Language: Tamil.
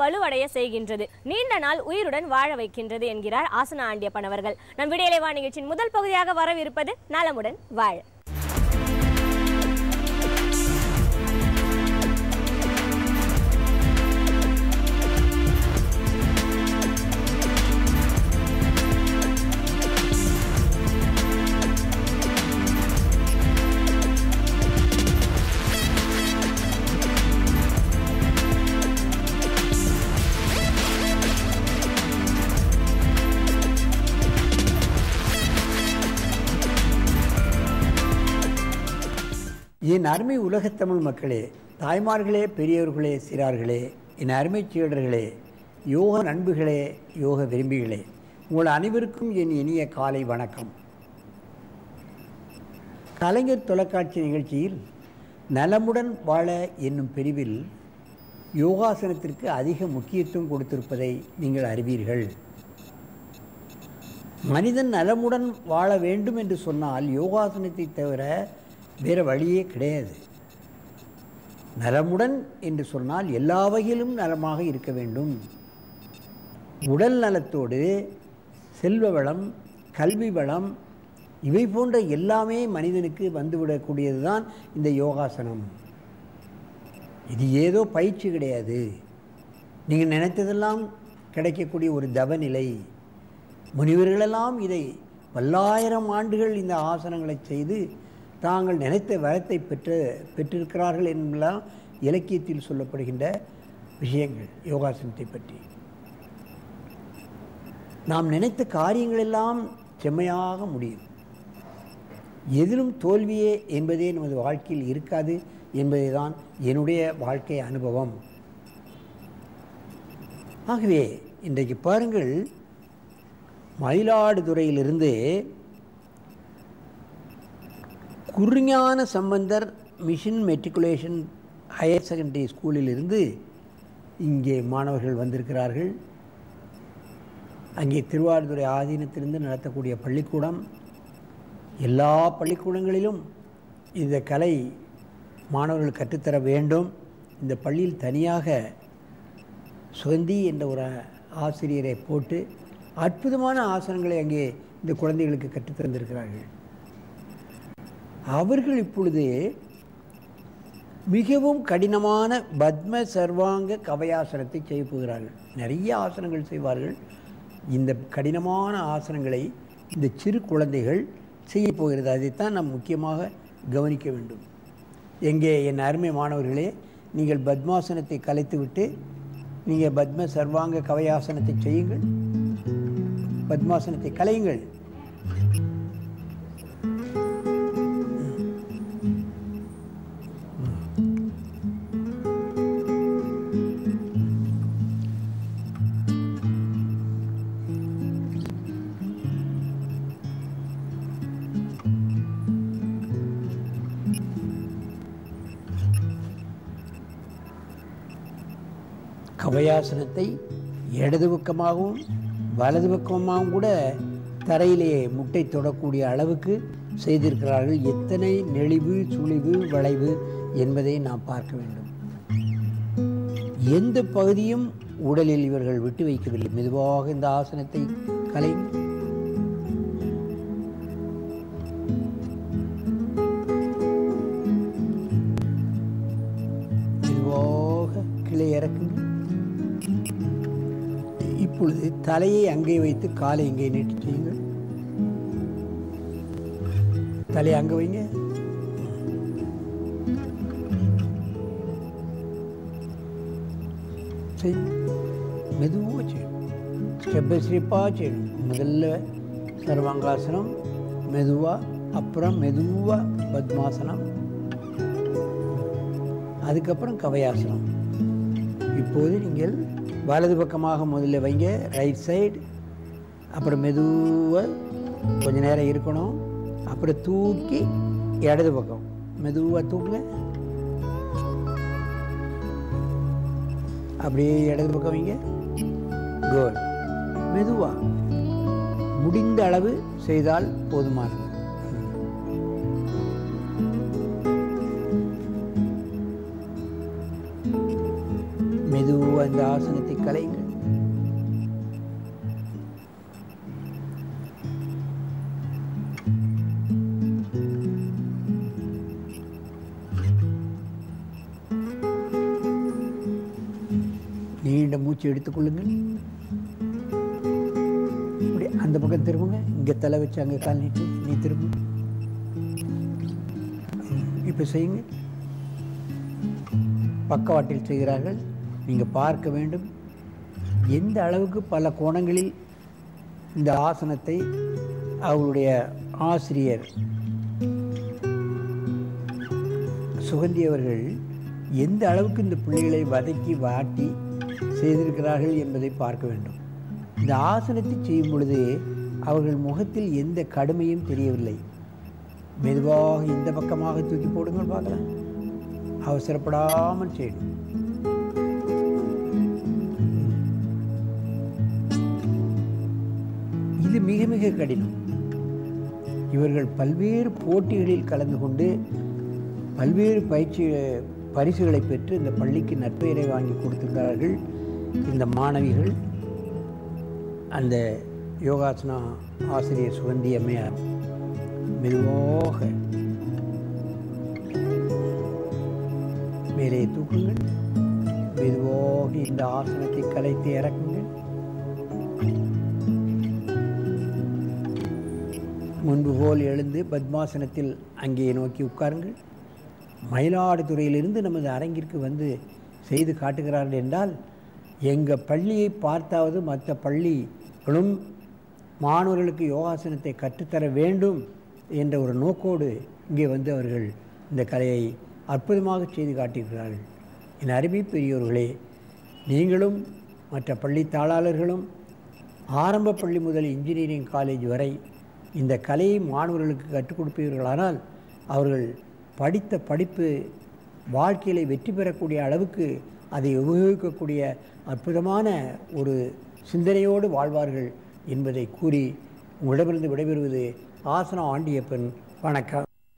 வலுவடைய செய்கின்றது, நீண்ட நாள் உயிருடன் வாழ வைக்கின்றது என்கிறார் ஆசனா ஆண்டியப்பன் அவர்கள். நம் விடியலை வா நிகழ்ச்சியின் முதல் பகுதியாக வரவிருப்பது நலமுடன் வாழ. என் அருமை உலகத்தமிழ் மக்களே, தாய்மார்களே, பெரியவர்களே, சிறார்களே, என் அருமை சீடர்களே, யோக நண்புகளே, யோக விரும்பிகளே, உங்கள் அனைவருக்கும் என் இனிய காலை வணக்கம். கலைஞர் தொலைக்காட்சி நிகழ்ச்சியில் நலமுடன் வாழ என்னும் பிரிவில் யோகாசனத்திற்கு அதிக முக்கியத்துவம் கொடுத்திருப்பதை நீங்கள் அறிவீர்கள். மனிதன் நலமுடன் வாழ வேண்டும் என்று சொன்னால் யோகாசனத்தை தவிர வேறு வழியே கிடையாது. நலமுடன் என்று சொன்னால் எல்லா வகையிலும் நலமாக இருக்க வேண்டும். உடல் நலத்தோடு செல்வ வளம், கல்வி வளம், இவை போன்ற எல்லாமே மனிதனுக்கு வந்துவிடக்கூடியது தான் இந்த யோகாசனம். இது ஏதோ பயிற்சி கிடையாது. நீங்கள் நினைத்ததெல்லாம் கிடைக்கக்கூடிய ஒரு தவநிலை. முனிவர்களெல்லாம் இதை பல்லாயிரம் ஆண்டுகள் இந்த ஆசனங்களை செய்து தாங்கள் நினைத்த வரத்தை பெற்றிருக்கிறார்கள் என்பதெல்லாம் இலக்கியத்தில் சொல்லப்படுகின்ற விஷயங்கள் யோகாசனத்தை பற்றி. நாம் நினைத்த காரியங்களெல்லாம் செம்மையாக முடியும். எதிலும் தோல்வியே என்பதே நமது வாழ்க்கையில் இருக்காது என்பதை தான் என்னுடைய வாழ்க்கை அனுபவம். ஆகவே இன்றைக்கு பாருங்கள், மயிலாடுதுறையிலிருந்து Gurugnana Sambandar mission matriculation higher secondary ஸ்கூலிலிருந்து இங்கே மாணவர்கள் வந்திருக்கிறார்கள். அங்கே திருவாரூரை ஆதீனத்திலிருந்து நடத்தக்கூடிய பள்ளிக்கூடம். எல்லா பள்ளிக்கூடங்களிலும் இந்த கலை மாணவர்கள் கற்றுத்தர வேண்டும். இந்த பள்ளியில் தனியாக சுகந்தி என்ற ஒரு ஆசிரியரை போட்டு அற்புதமான ஆசனங்களை அங்கே இந்த குழந்தைகளுக்கு கற்றுத்தந்திருக்கிறார்கள். அவர்கள் இப்பொழுது மிகவும் கடினமான பத்ம சர்வாங்க கவயாசனத்தை செய்ய போகிறார்கள். நிறைய ஆசனங்கள் செய்வார்கள். இந்த கடினமான ஆசனங்களை இந்த சிறு குழந்தைகள் செய்ய போகிறது. அதைத்தான் நாம் முக்கியமாக கவனிக்க வேண்டும். எங்கே என் அருமை மாணவர்களே, நீங்கள் பத்மாசனத்தை கலைத்துவிட்டு நீங்கள் பத்ம சர்வாங்க கவயாசனத்தை செய்யுங்கள். பத்மாசனத்தை கலையுங்கள். கவயாசனத்தை இடது பக்கமாகவும் வலது பக்கமாகவும் கூட தரையிலேயே முட்டை தொடக்கூடிய அளவுக்கு செய்திருக்கிறார்கள். எத்தனை நெளிவு, சுழிவு, வளைவு என்பதை நாம் பார்க்க வேண்டும். எந்த பகுதியும் உடலில் இவர்கள் விட்டு வைக்கவில்லை. மெதுவாக இந்த ஆசனத்தை கலையும். மெதுவாக கீழே இறக்குங்கள். இப்பொழுது தலையை அங்கே வைத்து காலை இங்கே நீட்டி செய்யுங்கள். தலையை அங்கே வைங்க. மெதுவாக செய்யணும். ஸ்டெப் பை ஸ்டெப்பாக செய்யணும். முதல்ல சர்வாங்காசனம் மெதுவாக, அப்புறம் மெதுவாக பத்மாசனம், அதுக்கப்புறம் கவயாசனம். இப்போது நீங்கள் வலது பக்கமாக முதல்ல வைங்க, ரைட் சைடு. அப்புறம் மெதுவாக கொஞ்சம் நேரம் இருக்கணும். அப்புறம் தூக்கி இடது பக்கம் மெதுவாக தூக்குங்க. அப்படியே இடது பக்கம் வைங்க. குட். மெதுவாக முடிந்த அளவு செய்தால் போதுமானது. மெதுவாக அந்த ஆசனத்தை கலையுங்கள். நீண்ட மூச்சு எடுத்துக்கொள்ளுங்கள். இப்படி அந்த பக்கம் திரும்புங்க. இங்கே தலை வச்சு அங்கே கால் நீட்டு நீ திரும்ப. இப்போ செய்யுங்க. பக்கவாட்டில் செய்கிறார்கள். நீங்கள் பார்க்க வேண்டும் எந்த அளவுக்கு பல கோணங்களில் இந்த ஆசனத்தை அவருடைய ஆசிரியர் சுகந்தி அவர்கள் எந்த அளவுக்கு இந்த பிள்ளைகளை வதக்கி வாட்டி செய்திருக்கிறார்கள் என்பதை பார்க்க வேண்டும். இந்த ஆசனத்தை செய்யும் பொழுது அவர்கள் முகத்தில் எந்த கடுமையும் தெரியவில்லை. மெதுவாக இந்த பக்கமாக தூக்கி போடுங்கள் பார்க்கலாம். அவசரப்படாமல் செய்யணும். இது மிக மிக கடினம். இவர்கள் பல்வேறு போட்டிகளில் கலந்து கொண்டு பல்வேறு பரிசுகளை பெற்று இந்த பள்ளிக்கு நற்பெயரை வாங்கி கொடுத்திருக்கிறார்கள். இந்த மாணவிகள் அந்த யோகாசனா ஆசிரியர் சுகந்தி அம்மையார் மெதுவாக மேலே தூக்குங்கள். மெதுவாக இந்த ஆசனத்தை கலைத்து இறக்குங்கள். முன்பு போல் எழுந்து பத்மாசனத்தில் அங்கே நோக்கி உட்காருங்கள். மயிலாடுதுறையிலிருந்து நமது அரங்கிற்கு வந்து செய்து காட்டுகிறார்கள் என்றால் எங்கள் பள்ளியை பார்த்தாவது மற்ற பள்ளிகளும் மாணவர்களுக்கு யோகாசனத்தை கற்றுத்தர வேண்டும் என்ற ஒரு நோக்கோடு இங்கே வந்து அவர்கள் இந்த கலையை அற்புதமாக செய்து காட்டியிருக்கிறார்கள். என் அருமை பெரியோர்களே, நீங்களும் மற்ற பள்ளி தாளாளர்களும் ஆரம்ப பள்ளி முதல் இன்ஜினியரிங் காலேஜ் வரை இந்த கலையை மாணவர்களுக்கு கற்றுக் கொடுப்பீர்களானால் அவர்கள் படித்த படிப்பு வாழ்க்கையில் வெற்றி பெறக்கூடிய அளவுக்கு அதை உபயோகிக்கக்கூடிய அற்புதமான ஒரு சிந்தனையோடு வாழ்வார்கள் என்பதை கூறி உங்களிடமிருந்து விடைபெறுவது ஆசனா ஆண்டியப்பன். வணக்கம்.